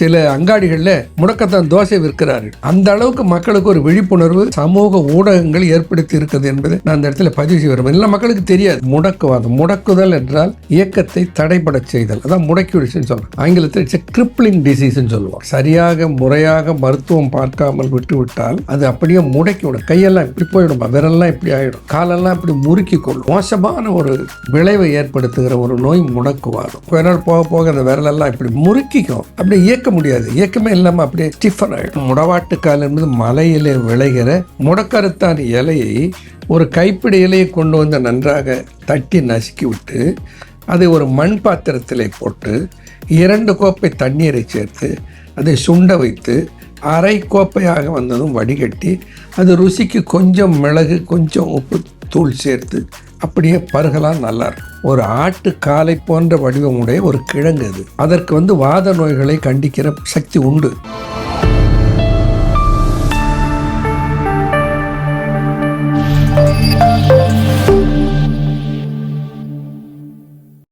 சில அங்காடிகளில் முடக்கத்தான் தோசை விற்கிறார்கள். அந்த அளவுக்கு மக்களுக்கு ஒரு விழிப்புணர்வு சமூக ஊடகங்கள் ஏற்படுத்தி இருக்குது என்பதை நான் அந்த இடத்துல பதிவு செய்வேன். எல்லா மக்களுக்கு தெரியாது. முடக்குவாதம், முடக்குதல் என்றால் இயக்கத்தை தடைபட செய்தல், அதான் முடக்கிவிடுச்சுன்னு சொல்றோம். ஆங்கிலத்தில் கிரிப்ளிங் டிசீஸ்ன்னு சொல்லுவோம். சரியாக முறையாக மருத்துவம் பார்க்காமல் விட்டுவிட்டால் அது அப்படியே முடக்கிவிடும். கையெல்லாம் இப்படி போயிடும், விரல்லாம் இப்படி ஆயிடும், காலெல்லாம் இப்படி முறுக்கி கொள்ளும். மோசமான ஒரு விளைவை ஏற்படுத்துகிற ஒரு நோய் முடக்குவாதம். கொஞ்ச நாள் போக போக அந்த விரலெல்லாம் இப்படி முறுக்கிக்கும், அப்படியே இயக்க முடியாது, இயக்கமே இல்லாமல் அப்படியே ஸ்டிஃபன் ஆகிடும். முடவாட்டுக்கால் என்பது மலையிலே விளைகிற முடக்கருத்தான் இலையை ஒரு கைப்பிடி இலையை கொண்டு வந்து நன்றாக தட்டி நசுக்கி விட்டு அதை ஒரு மண் பாத்திரத்தில் போட்டு 2 கோப்பை தண்ணீரை சேர்த்து அதை சுண்ட வைத்து அரை கோப்பையாக வந்ததும் வடிகட்டி அது ருசிக்கு கொஞ்சம் மிளகு கொஞ்சம் உப்பு தூள் சேர்த்து அப்படியே பருகலாம். நல்லா இருக்கும். ஒரு ஆட்டு காலை போன்ற வடிவமுடைய ஒரு கிழங்கு அது. அதற்கு வாத நோய்களை கண்டிக்கிற சக்தி உண்டு.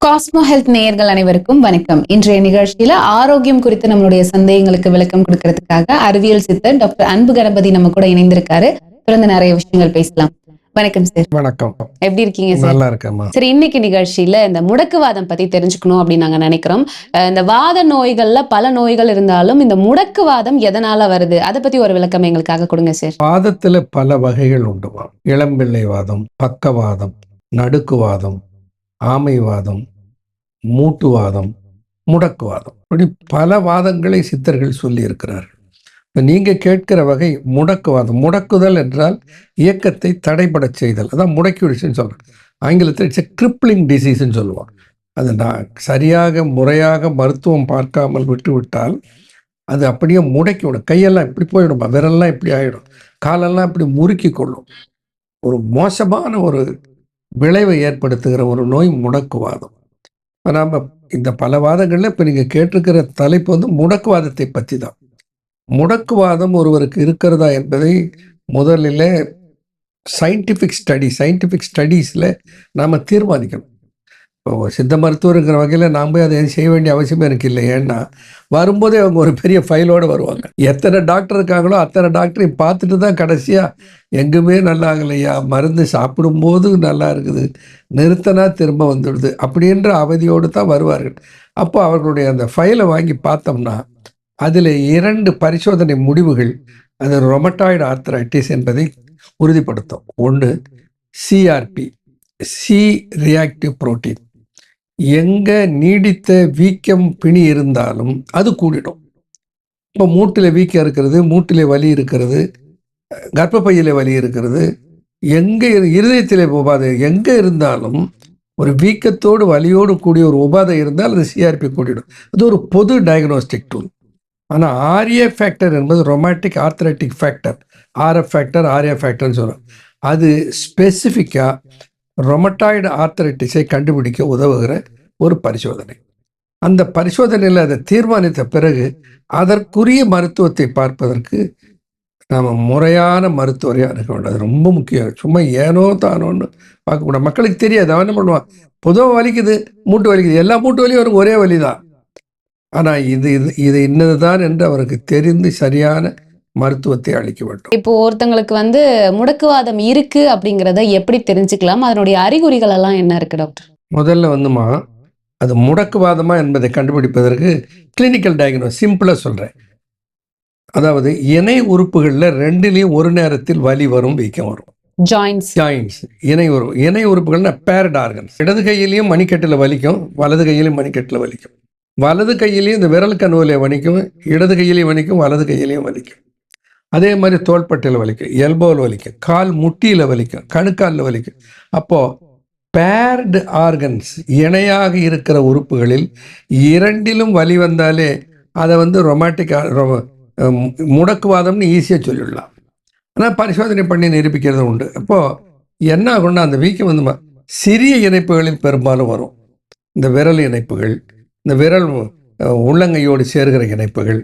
காஸ்மோ ஹெல்த் நேயர்கள் அனைவருக்கும் வணக்கம். இன்றைய நிகழ்ச்சியில ஆரோக்கியம் குறித்து நம்மளுடைய சந்தேகங்களுக்கு விளக்கம் கொடுக்கறதுக்காக அறிவியல் சித்தர் டாக்டர் அன்பு கணபதி நம்ம கூட இணைந்திருக்காரு. தொடர்ந்து நிறைய விஷயங்கள் பேசலாம். வணக்கம் சார். வணக்கம். எப்படி இருக்கீங்க சார்? நல்லா இருக்கேம்மா. சரி, இன்னைக்கு நிகழ்ச்சியில இந்த முடக்குவாதம் பத்தி தெரிஞ்சுக்கணும் அப்படின்னு நாங்க நினைக்கிறோம். இந்த வாத நோய்கள்ல பல நோய்கள் இருந்தாலும் இந்த முடக்குவாதம் எதனால வருது, அதை பத்தி ஒரு விளக்கம் எங்களுக்காக கொடுங்க சார். வாதத்துல பல வகைகள் உண்டுமா. இளம்பிள்ளை வாதம், பக்கவாதம், நடுக்குவாதம், ஆமைவாதம், மூட்டுவாதம், முடக்குவாதம், இப்படி பல வாதங்களை சித்தர்கள் சொல்லி இருக்கிறார்கள். இப்போ நீங்கள் கேட்கிற வகை முடக்குவாதம். முடக்குதல் என்றால் இயக்கத்தை தடைபட செய்தல், அதான் முடக்கிவிடுச்சுன்னு சொல்கிறேன். ஆங்கிலத்தில் கிரிப்ளிங் டிசீஸ்ன்னு சொல்லுவோம். அது சரியாக முறையாக மருத்துவம் பார்க்காமல் விட்டுவிட்டால் அது அப்படியே முடக்கிவிடும். கையெல்லாம் இப்படி போயிடும், விரல்லாம் இப்படி ஆகிடும், காலெல்லாம் இப்படி முறுக்கி கொள்ளும். ஒரு மோசமான ஒரு விளைவை ஏற்படுத்துகிற ஒரு நோய் முடக்குவாதம். நாம் இந்த பல வாதங்களில் இப்போ நீங்கள் கேட்டிருக்கிற தலைப்பு முடக்குவாதத்தை பற்றி தான். முடக்குவாதம் ஒருவருக்கு இருக்கிறதா என்பதை முதலில் சயின்டிஃபிக் ஸ்டடீஸில் நாம் தீர்மானிக்கணும். இப்போ சித்த மருத்துவர் இருக்கிற வகையில் நாம் போய் அதை செய்ய வேண்டிய அவசியமே எனக்கு இல்லை. ஏன்னா வரும்போதே அவங்க ஒரு பெரிய ஃபைலோடு வருவாங்க. எத்தனை டாக்டர் இருக்காங்களோ அத்தனை டாக்டரையும் பார்த்துட்டு தான் கடைசியாக எங்குமே நல்லா ஆகலையா, மருந்து சாப்பிடும்போது நல்லா இருக்குது, நிறுத்தினா திரும்ப வந்துடுது அப்படின்ற அவதியோடு தான் வருவார்கள். அப்போ அவர்களுடைய அந்த ஃபைலை வாங்கி பார்த்தோம்னா அதில் 2 பரிசோதனை முடிவுகள் அது ரொமட்டாய்டு ஆர்த்ரைட்டிஸ் என்பதை உறுதிப்படுத்தும். ஒன்று சிஆர்பி, சி ரியாக்டிவ் புரோட்டீன். எங்கே நீடித்த வீக்கம் பிணி இருந்தாலும் அது கூடிடும். இப்போ மூட்டில் வீக்கம் இருக்கிறது, மூட்டில் வலி இருக்கிறது, கர்ப்பப்பையில் வலி இருக்கிறது, எங்கே இருதயத்தில் உபாதை எங்கே இருந்தாலும் ஒரு வீக்கத்தோடு வலியோடு கூடிய ஒரு உபாதை இருந்தால் அது சிஆர்பி கூடிடும். அது ஒரு பொது டயக்னோஸ்டிக் டூல். ஆனால் ஆர்ஏ ஃபேக்டர் என்பது ரொமாட்டிக் ஆர்த்ரைட்டிக் ஃபேக்டர், ஆர்எஃப் ஃபேக்டர், ஆர்ஏ ஃபேக்டர்னு சொல்கிறோம். அது ஸ்பெசிஃபிக்காக ரொமட்டாய்டு ஆர்த்ரைட்டிஸை கண்டுபிடிக்க உதவுகிற ஒரு பரிசோதனை. அந்த பரிசோதனையில் அதை தீர்மானித்த பிறகு அதற்குரிய மருத்துவத்தை பார்ப்பதற்கு நாம் முறையான மருத்துவரை அணுக வேண்டும். அது ரொம்ப முக்கியம். சும்மா ஏனோ தானோன்னு பார்க்கக்கூடாது. மக்களுக்கு தெரியாது. அவன் என்ன பண்ணுவான், பொதுவாக வலிக்குது, மூட்டு வலிக்குது, எல்லா மூட்டு வலியும் அவருக்கு ஒரே வலி தான். ஆனால் இது இன்னதுதான் என்று அவருக்கு தெரிந்து சரியான மருத்துவத்தை அளிக்க வேண்டும். இப்போ ஒருத்தங்களுக்கு முடக்குவாதம் இருக்கு அப்படிங்கிறத எப்படி தெரிஞ்சுக்கலாம்? அதனுடைய அறிகுறிகள் எல்லாம் என்ன இருக்கு டாக்டர்? முதல்ல அது முடக்குவாதமா என்பதை கண்டுபிடிப்பதற்கு கிளினிக்கல் டயக்னோஸ் சிம்பிளா சொல்றேன். அதாவது இணை உறுப்புகளில் 2லையும் ஒரு நேரத்தில் வலி வரும், வீக்கம் வரும். ஜாயின்ஸ் இணை உறுப்புகள்னா பேரட் ஆர்கன்ஸ். இடது கையிலையும் மணிக்கட்டில் வலிக்கும், வலது கையிலையும் மணிக்கட்டில் வலிக்கும். வலது கையிலையும் இந்த விரல் கணுவிலே வலிக்கும், இடது கையிலையும் வலிக்கும், வலது கையிலையும் வலிக்கும். அதே மாதிரி தோள்பட்டையில் வலிக்கும், எல்போவில் வலிக்கும், கால் முட்டியில் வலிக்கும், கணுக்காலில் வலிக்கும். அப்போது பேர்டு ஆர்கன்ஸ் இணையாக இருக்கிற உறுப்புகளில் 2லும் வலி வந்தாலே அதை ரொமாட்டிக் முடக்குவாதம்னு ஈஸியாக சொல்லிடலாம். ஆனால் பரிசோதனை பண்ணி நிரூபிக்கிறது உண்டு. அப்போது என்ன ஆகும்னா அந்த வீக்கம் சிறிய இணைப்புகளில் பெரும்பாலும் வரும். இந்த விரல் இணைப்புகள், இந்த விரல் உள்ளங்கையோடு சேர்கிற இணைப்புகள்,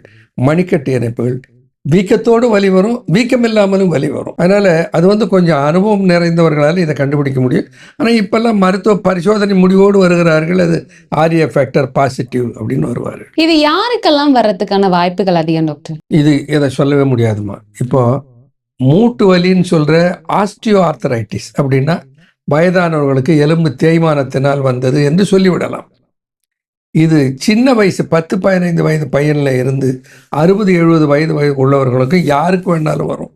மணிக்கட்டு இணைப்புகள், வீக்கத்தோடு வலி வரும், வீக்கம் இல்லாமலும் வலி வரும். அதனால அது வந்து கொஞ்சம் அனுபவம் நிறைந்தவர்களால் இதை கண்டுபிடிக்க முடியும். ஆனால் இப்பெல்லாம் மருத்துவ பரிசோதனை முடிவோடு வருகிறார்கள். அது ஆர்ஏ ஃபேக்டர் பாசிட்டிவ் அப்படின்னு வருவார்கள். இது யாருக்கெல்லாம் வர்றதுக்கான வாய்ப்புகள் அதிகம் டாக்டர்? இதை சொல்லவே முடியாதுமா. இப்போ மூட்டு வலின்னு சொல்ற ஆஸ்டியோ ஆர்த்தரைட்டிஸ் அப்படின்னா வயதானவர்களுக்கு எலும்பு தேய்மானத்தினால் வந்தது என்று சொல்லிவிடலாம். இது சின்ன வயசு 10-15 வயது பையன்ல இருந்து 60-70 வயது உள்ளவர்களுக்கு யாருக்கு வேணாலும் வரும்.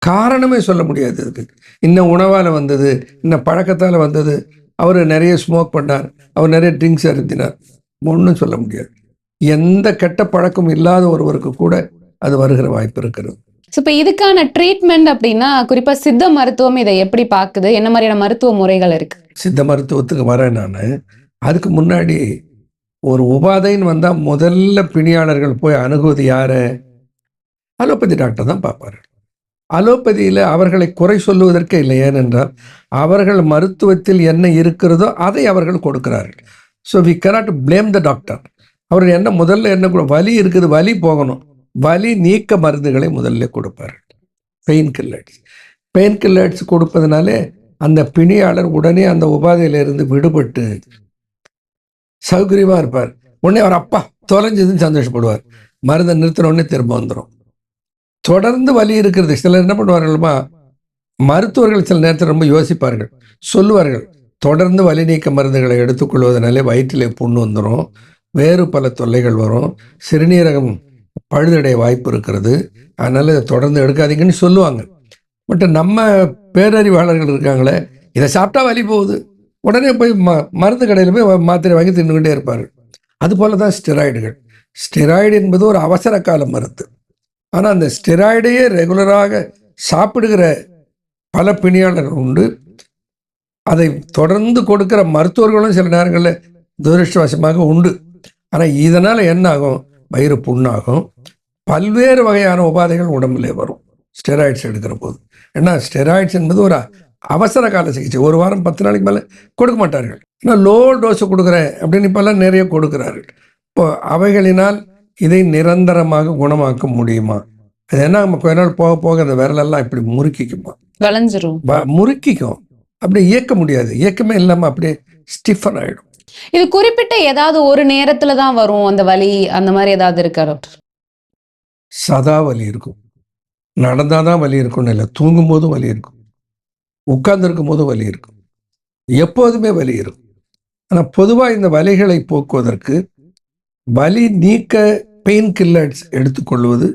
காரணமே சொல்ல முடியாது. இதுக்கு இன்ன உணவால் வந்தது, இன்ன பழக்கத்தால் வந்தது, அவர் நிறைய ஸ்மோக் பண்ணார், அவர் நிறைய ட்ரிங்க்ஸ் அருந்தினார், ஒன்றும் சொல்ல முடியாது. எந்த கெட்ட பழக்கம் இல்லாத ஒருவருக்கு கூட அது வருகிற வாய்ப்பு இருக்கிறது. இப்போ இதுக்கான ட்ரீட்மெண்ட் அப்படின்னா குறிப்பா சித்த மருத்துவம் இதை எப்படி பார்க்குது? என்ன மாதிரியான மருத்துவ முறைகள் இருக்கு? சித்த மருத்துவத்துக்கு வரேன் நான். அதுக்கு முன்னாடி ஒரு உபாதைன்னு வந்தால் முதல்ல பிணியாளர்கள் போய் அணுகுவது யாரு? அலோபதி டாக்டர் தான் பார்ப்பாரு. அலோபதியில் அவர்களை குறை சொல்லுவதற்கே இல்லை. ஏனென்றால் அவர்கள் மருத்துவத்தில் என்ன இருக்கிறதோ அதை அவர்கள் கொடுக்கிறார்கள். So we cannot blame the doctor. அவர் முதல்ல என்ன வலி இருக்குது, வலி போகணும், வலி நீக்க மருந்துகளை முதல்ல கொடுப்பார்கள். பெயின் கில்லர்ஸ் கொடுப்பதனாலே அந்த பிணியாளர் உடனே அந்த உபாதையிலிருந்து விடுபட்டு சௌகரியமாக இருப்பார். உடனே அவர் அப்பா தொலைஞ்சதுன்னு சந்தோஷப்படுவார். மருந்தை நிறுத்தின உடனே திரும்ப வந்துடும். தொடர்ந்து வலி இருக்கிறது. சிலர் என்ன பண்ணுவார்கள்மா, மருத்துவர்கள் சில நேரத்தில் ரொம்ப யோசிப்பார்கள், சொல்லுவார்கள், தொடர்ந்து வலி நீக்க மருந்துகளை எடுத்துக்கொள்வதனாலே வயிற்றிலே புண்ணு வந்துடும், வேறு பல தொல்லைகள் வரும், சிறுநீரகம் பழுதடைய வாய்ப்பு இருக்கிறது, அதனால இதை தொடர்ந்து எடுக்காதீங்கன்னு சொல்லுவாங்க. பட் நம்ம பேரறிவாளர்கள் இருக்காங்களே, இதை சாப்பிட்டா வலி போகுது, உடனே போய் மருந்து கடையில் போய் மாத்திரை வாங்கி தின்னுக்கிட்டே இருப்பார்கள். அதுபோல தான் ஸ்டெராய்டுகள். ஸ்டெராய்டு என்பது ஒரு அவசர கால மருந்து. ஆனால் அந்த ஸ்டெராய்டையே ரெகுலராக சாப்பிடுகிற பல பிணியாளர்கள் உண்டு. அதை தொடர்ந்து கொடுக்கிற மருத்துவர்களும் சில நேரங்களில் துரதிருஷ்டவசமாக உண்டு. ஆனால் இதனால் என்ன ஆகும்? வயிறு புண்ணாகும், பல்வேறு வகையான உபாதைகள் உடம்புலே வரும் ஸ்டெராய்ட்ஸ் எடுக்கிற போது. ஏன்னா ஸ்டெராய்ட்ஸ் என்பது ஒரு அவசர கால சிகிச்சை. ஒரு வாரம் 10 நாளைக்கு மேலே கொடுக்க மாட்டார்கள். ஆனால் லோ டோஸை கொடுக்குறேன் அப்படின்னு இப்போல்லாம் நிறைய கொடுக்குறார்கள். இப்போ அவைகளினால் இதை நிரந்தரமாக குணமாக்க முடியுமா? அது என்ன, நம்ம கொஞ்ச நாள் போக போக அந்த விரலெல்லாம் இப்படி முறுக்கிக்குமா, வளைஞ்சிரும், முறுக்கிக்கும், அப்படியே இயக்க முடியாது, இயக்கமே இல்லாமல் அப்படியே ஸ்டிஃபன் ஆகிடும். இது குறிப்பிட்ட ஏதாவது ஒரு நேரத்துல தான் வரும் அந்த வலி, அந்த மாதிரி ஏதாவது இருக்கா டாக்டர்? சதா வலி இருக்கும். நடந்தாதான் வலி இருக்கும்னு இல்லை, தூங்கும் போதும் வலி இருக்கும், உட்கார்ந்துருக்கும் போதும் வலி இருக்கும், எப்போதுமே வலி இருக்கும். ஆனால் பொதுவாக இந்த வலிகளை போக்குவதற்கு வலி நீக்க பெயின் கில்லர்ஸ் எடுத்துக்கொள்வது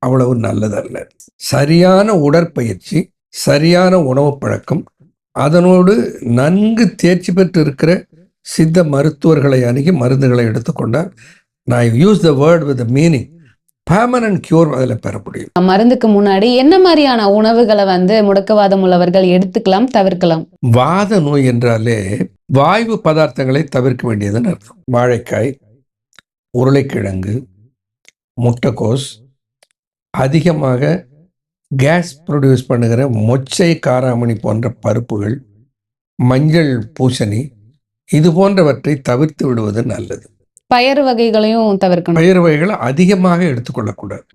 அவ்வளவு நல்லதல்ல. சரியான உடற்பயிற்சி, சரியான உணவு பழக்கம், அதனோடு நன்கு தேர்ச்சி பெற்று இருக்கிற சித்த மருத்துவர்களை அணுகி மருந்துகளை எடுத்துக்கொண்டால், நான் use the word with meaning, permanent cure அதில் பெற முடியும். மருந்துக்கு முன்னாடி என்ன மாதிரியான உணவுகளை முடக்கவாதம் உள்ளவர்கள் எடுத்துக்கலாம், தவிர்க்கலாம்? வாத நோய் என்றாலே வாயு பதார்த்தங்களை தவிர்க்க வேண்டியதுன்னு அர்த்தம். வாழைக்காய், உருளைக்கிழங்கு, முட்டைக்கோஸ், அதிகமாக கேஸ் ப்ரொடியூஸ் பண்ணுகிற மொச்சை, காராமணி போன்ற பருப்புகள், மஞ்சள் பூசணி, இது போன்றவற்றை தவிர்த்து விடுவது நல்லது. பயறு வகைகளையும் தவிர்க்கணும். பயறு வகைகளை அதிகமாக எடுத்துக்கொள்ளக்கூடாது.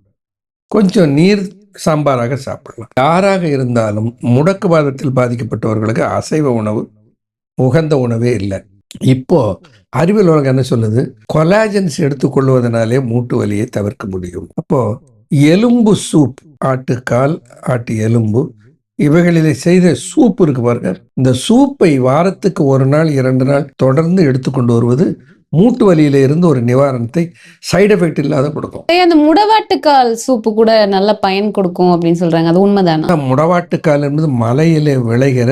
கொஞ்சம் நீர் சாம்பாராக சாப்பிடலாம். யாராக இருந்தாலும் முடக்குவாதத்தில் பாதிக்கப்பட்டவர்களுக்கு அசைவ உணவு உகந்த உணவே இல்லை. இப்போ அறிவியல் உலகம் என்ன சொல்லுது? கொலாஜன்ஸ் எடுத்துக்கொள்வதனாலே மூட்டு வலியை தவிர்க்க முடியும். அப்போ எலும்பு சூப், ஆட்டுக்கால், ஆட்டு எலும்பு, இவைகளிலே செய்த சூப் இருக்கு பாருங்க, இந்த சூப்பை வாரத்துக்கு 1 நாள் 2 நாள் தொடர்ந்து எடுத்துக்கொண்டு வருவது மூட்டு வலியில இருந்து ஒரு நிவாரணத்தை சைடு எஃபெக்ட் இல்லாத கொடுக்கும். அந்த முடவாட்டுக்கால் சூப்பு கூட நல்ல பயன் கொடுக்கும் அப்படின்னு சொல்றாங்க, அது உண்மைதானா? முடவாட்டுக்கால் என்பது மலையிலே விளைகிற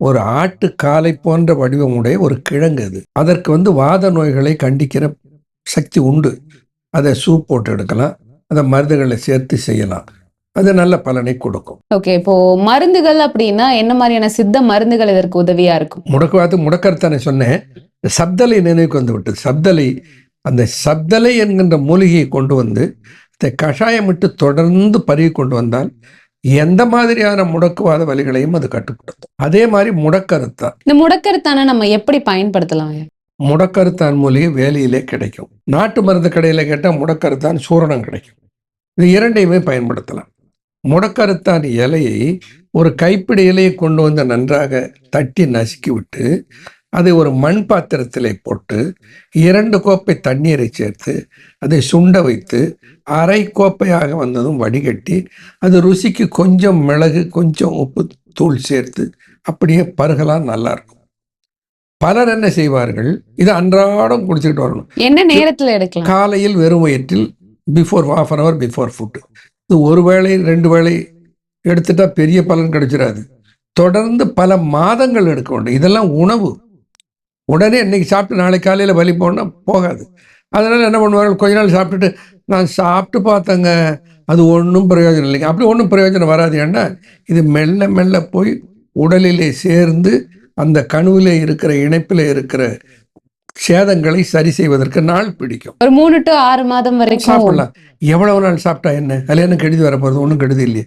ஒரு ஆட்டுக்காலை போன்ற வடிவமுடைய ஒரு கிழங்கு. அது அதற்கு வாத நோய்களை கண்டிக்கிற சக்தி உண்டு. அதை சூப் போட்டு எடுக்கலாம், அதை மருந்துகளை சேர்த்து செய்யலாம், அது நல்ல பலனை கொடுக்கும். ஓகே, இப்போ மருந்துகள் அப்படின்னா என்ன மாதிரியான சித்த மருந்துகள் இதற்கு உதவியா இருக்கும்? முடக்கருத்தானே சொன்னேன். சப்தலை நினைவுக்கு வந்து விட்டது. சப்தலை, அந்த சப்தலை என்கின்ற மூலிகையை கொண்டு வந்து இந்த கஷாயமிட்டு தொடர்ந்து பருகி கொண்டு வந்தால் எந்த மாதிரியான முடக்குவாத வலிகளையும் அது கட்டுப்படுத்தும். அதே மாதிரி முடக்கருத்தான். இந்த முடக்கருத்தான நம்ம எப்படி பயன்படுத்தலாம்? முடக்கருத்தான் மூலிகை வேலியிலே கிடைக்கும். நாட்டு மருந்து கடையில் கேட்டால் முடக்கருத்தான் சூரணம் கிடைக்கும். இது இரண்டையுமே பயன்படுத்தலாம். முடக்கருத்தான் இலையை ஒரு கைப்பிடி இலையை கொண்டு வந்து நன்றாக தட்டி நசுக்கி விட்டு அதை ஒரு மண் பாத்திரத்தில் போட்டு 2 கோப்பை தண்ணீரை சேர்த்து அதை சுண்ட வைத்து அரை கோப்பையாக வந்ததும் வடிகட்டி அது ருசிக்கு கொஞ்சம் மிளகு கொஞ்சம் உப்பு தூள் சேர்த்து அப்படியே பருகலாம், நல்லா இருக்கும். பலர் என்ன செய்வார்கள், இதை அன்றாடம் குடிச்சுக்கிட்டு வரணும். என்ன நேரத்துல எடுக்கலாம்? காலையில் வெறும் வயிற்றில் பிஃபோர் ½ hour பிஃபோர் ஃபுட்டு. இது ஒரு வேளை 2 வேளை எடுத்துட்டா பெரிய பலன் கிடைச்சிடாது. தொடர்ந்து பல மாதங்கள் எடுக்க வேண்டும். இதெல்லாம் உணவு. உடனே இன்னைக்கு சாப்பிட்டு நாளைக்கு காலையில் வலி போனால் போகாது. அதனால் என்ன பண்ணுவார்கள், கொஞ்ச நாள் சாப்பிட்டுட்டு நான் சாப்பிட்டு பார்த்தேங்க, அது ஒன்றும் பிரயோஜனம் இல்லைங்க. அப்படி ஒன்றும் பிரயோஜனம் வராது. ஏன்னா இது மெல்ல மெல்ல போய் உடலிலே சேர்ந்து அந்த கணுவிலே இருக்கிற இணைப்பில் இருக்கிற சேதங்களை சரி செய்வதற்கு நாள் பிடிக்கும். ஒரு 3 to 6 மாதம் வரைக்கும் சாப்பிடலாம். எவ்வளவு நாள் சாப்பிட்டா என்ன, அதில் என்ன கெடுதி வரப்போகிறது, ஒன்றும் கெடுதி இல்லையே.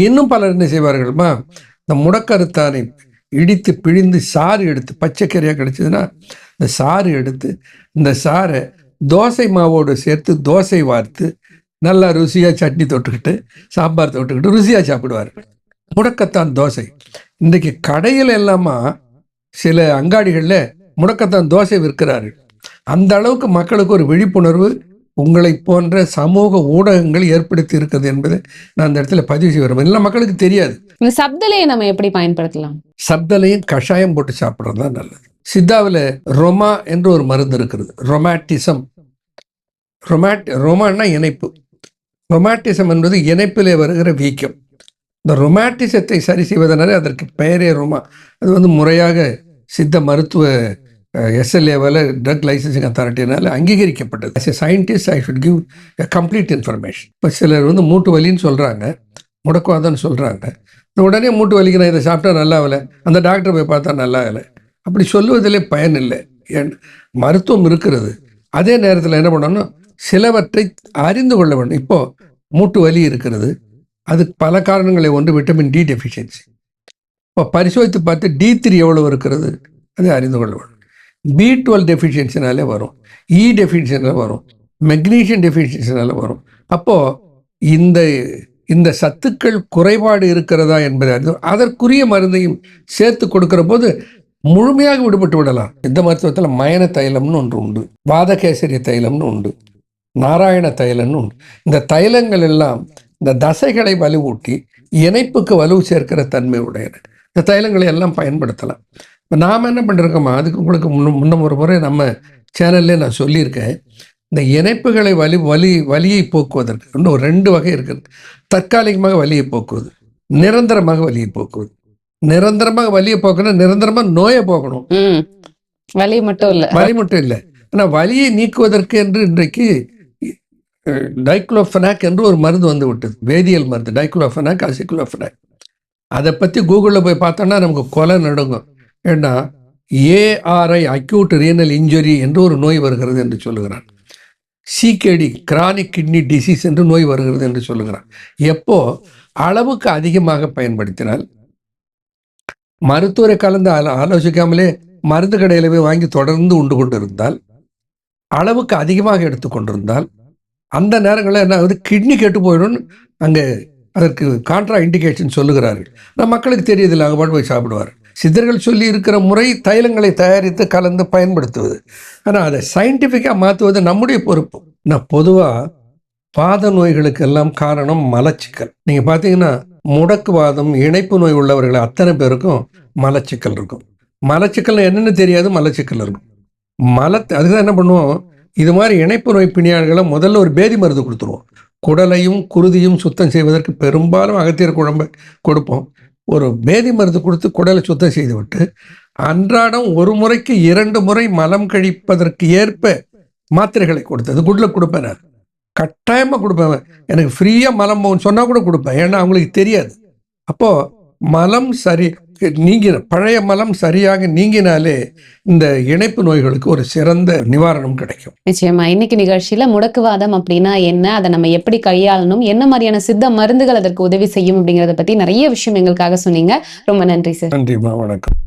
இன்னும் பலர் என்ன செய்வார்கள்மா, இந்த முடக்கருத்தானை இடித்து பிழிந்து சாறு எடுத்து, பச்சைக்கறியாக கிடைச்சதுன்னா இந்த சாறு எடுத்து இந்த சாறை தோசை மாவோடு சேர்த்து தோசை வார்த்து நல்லா ருசியாக சட்னி தொட்டுக்கிட்டு சாம்பார் தொட்டுக்கிட்டு ருசியாக சாப்பிடுவார். முடக்கத்தான் தோசை இன்றைக்கு கடையில் எல்லாமா சில அங்காடிகளில் முடக்கத்தான் தோசை விற்கிறார்கள். அந்த அளவுக்கு மக்களுக்கு ஒரு விழிப்புணர்வு உங்களை போன்ற சமூக ஊடகங்கள் ஏற்படுத்தி இருக்குது என்பதை நான் அந்த இடத்துல பதிவு செய்ய விரும்புகிறேன். இல்லை, மக்களுக்கு தெரியாது. இந்த சப்தலையை நம்ம எப்படி பயன்படுத்தலாம்? சப்தலையும் கஷாயம் போட்டு சாப்பிட்றது தான் நல்லது. சித்தாவில் ரொமா என்று ஒரு மருந்து இருக்கிறது. ரொமாட்டிசம். ரொமான்னா இணைப்பு. ரொமாட்டிசம் என்பது இணைப்பிலே வருகிற வீக்கம். இந்த ரொமாட்டிசத்தை சரி செய்வதனாலே அதற்கு பெயரே ரொமா. அது முறையாக சித்த மருத்துவ SLA ட்ரக் லைசன்சிங் அத்தாரிட்டினால அங்கீகரிக்கப்பட்டது. as a scientist I should give a complete information. இப்போ சிலர் மூட்டு வலின்னு சொல்கிறாங்க, முடக்குவாதம்னு சொல்கிறாங்க. உடனே மூட்டு வலிக்கு நான் இதை சாப்பிட்டா நல்லா இல்லை, அந்த டாக்டர் போய் பார்த்தா நல்லா இல்லை, அப்படி சொல்லுவதிலே பயன் இல்லை. மருத்துவம் இருக்கிறது. அதே நேரத்தில் என்ன பண்ணணும், சிலவற்றை அறிந்து கொள்ள வேண்டும். இப்போது மூட்டு வலி இருக்கிறது, அதுக்கு பல காரணங்களை. ஒன்று விட்டமின் D டெஃபிஷியன்சி. இப்போ பரிசோதித்து பார்த்து D3 எவ்வளோ இருக்கிறது அதை அறிந்து கொள்ள வேண்டும். B12 டெஃபிஷியன்சினாலே வரும், E டெஃபிஷியன்சினால வரும், மெக்னீஷியம் டெஃபிஷியன்சினால வரும். அப்போது இந்த சத்துக்கள் குறைபாடு இருக்கிறதா என்பதை அறிந்து அதற்குரிய மருந்தையும் சேர்த்து கொடுக்கிற போது முழுமையாக விடுபட்டு விடலாம். இந்த மருத்துவத்தில் மயன தைலம்னு ஒன்று உண்டு, வாதகேசரி தைலம்னு உண்டு, நாராயண தைலம்னு உண்டு. இந்த தைலங்கள் எல்லாம் இந்த தசைகளை வலுவூட்டி இணைப்புக்கு வலு சேர்க்கிற தன்மை உடையன. இந்த தைலங்களை எல்லாம் பயன்படுத்தலாம். இப்போ நாம் என்ன பண்ணிருக்கோமா, அதுக்கு உங்களுக்கு முன்ன ஒரு முறை நம்ம சேனல்லே நான் சொல்லியிருக்கேன். இந்த இணைப்புகளை வலியை போக்குவதற்கு இன்னும் 2 வகை இருக்குது. தற்காலிகமாக வலியை போக்குவது, நிரந்தரமாக வலியை போக்குவது. நிரந்தரமாக வலியை போக்கணும், நிரந்தரமாக நோயை போக்கணும். வலி மட்டும் இல்லை. ஆனால் வலியை நீக்குவதற்கு என்று இன்றைக்கு டைக்ளோஃபெனாக் என்று ஒரு மருந்து வந்து விட்டது, வேதியியல் மருந்து. டைக்ளோஃபெனாக், அசிக்ளோஃபெனாக். அதை பற்றி கூகுளில் போய் பார்த்தோன்னா நமக்கு கொலை நடுங்கும். ஏன்னா ARI அக்யூட் ரீனல் இன்ஜுரி என்று ஒரு நோய் வருகிறது என்று சொல்லுகிறான். CKD கிரானிக் கிட்னி டிசீஸ் என்று நோய் வருகிறது என்று சொல்லுகிறான். எப்போ அளவுக்கு அதிகமாக பயன்படுத்தினால், மருத்துவரை கலந்து ஆலோசிக்காமலே மருந்து கடையில் போய் வாங்கி தொடர்ந்து உண்டு கொண்டு இருந்தால், அளவுக்கு அதிகமாக எடுத்துக்கொண்டிருந்தால், அந்த நேரங்களில் என்ன ஆகுது, கிட்னி கெட்டு போயிடும். அங்கே அதற்கு கான்ட்ரா இண்டிகேஷன் சொல்லுகிறார்கள். நான் மக்களுக்கு தெரியுதில்லை, அங்கே பாட்டு போய் சாப்பிடுவார். சித்தர்கள் சொல்லி இருக்கிற முறை தைலங்களை தயாரித்து கலந்து பயன்படுத்துவது. ஆனால் அதை சயின்டிஃபிக்காக மாற்றுவது நம்முடைய பொறுப்பு. நான் பொதுவாக வாத நோய்களுக்கு எல்லாம் காரணம் மலச்சிக்கல். நீங்கள் பார்த்தீங்கன்னா முடக்குவாதம், இணைப்பு நோய் உள்ளவர்கள் அத்தனை பேருக்கும் மலச்சிக்கல் இருக்கும். மலச்சிக்கல் என்னென்னு தெரியாது, மலச்சிக்கல் இருக்கும். அதுதான் என்ன பண்ணுவோம், இது மாதிரி இணைப்பு நோய் பிணியாளர்களை முதல்ல ஒரு பேதி மருந்து கொடுத்துருவோம். குடலையும் குருதியும் சுத்தம் செய்வதற்கு பெரும்பாலும் அகத்தியர் குழம்பை கொடுப்போம். ஒரு பேதி மருந்து கொடுத்து குடலை சுத்தம் செய்து விட்டு அன்றாடம் 1 முறைக்கு 2 முறை மலம் கழிப்பதற்கு ஏற்ப மாத்திரைகளை கொடுத்தது குட்ல கொடுப்பேன். நான் கட்டாயமாக கொடுப்பேன். எனக்கு ஃப்ரீயாக மலம் போகணும்னு சொன்னால் கூட கொடுப்பேன். ஏன்னா அவங்களுக்கு தெரியாது. அப்போது மலம் சரி பழைய மலம் சரியாக நீங்கினாலே இந்த இணைப்பு நோய்களுக்கு ஒரு சிறந்த நிவாரணம் கிடைக்கும். நிச்சயமா. இன்னைக்கு நிகழ்ச்சியில முடக்குவாதம் அப்படின்னா என்ன, அதை நம்ம எப்படி கையாளணும், என்ன மாதிரியான சித்த மருந்துகள் அதற்கு உதவி செய்யும் அப்படிங்கறத பத்தி நிறைய விஷயம் எங்களுக்காக சொன்னீங்க. ரொம்ப நன்றி சார். நன்றிமா, வணக்கம்.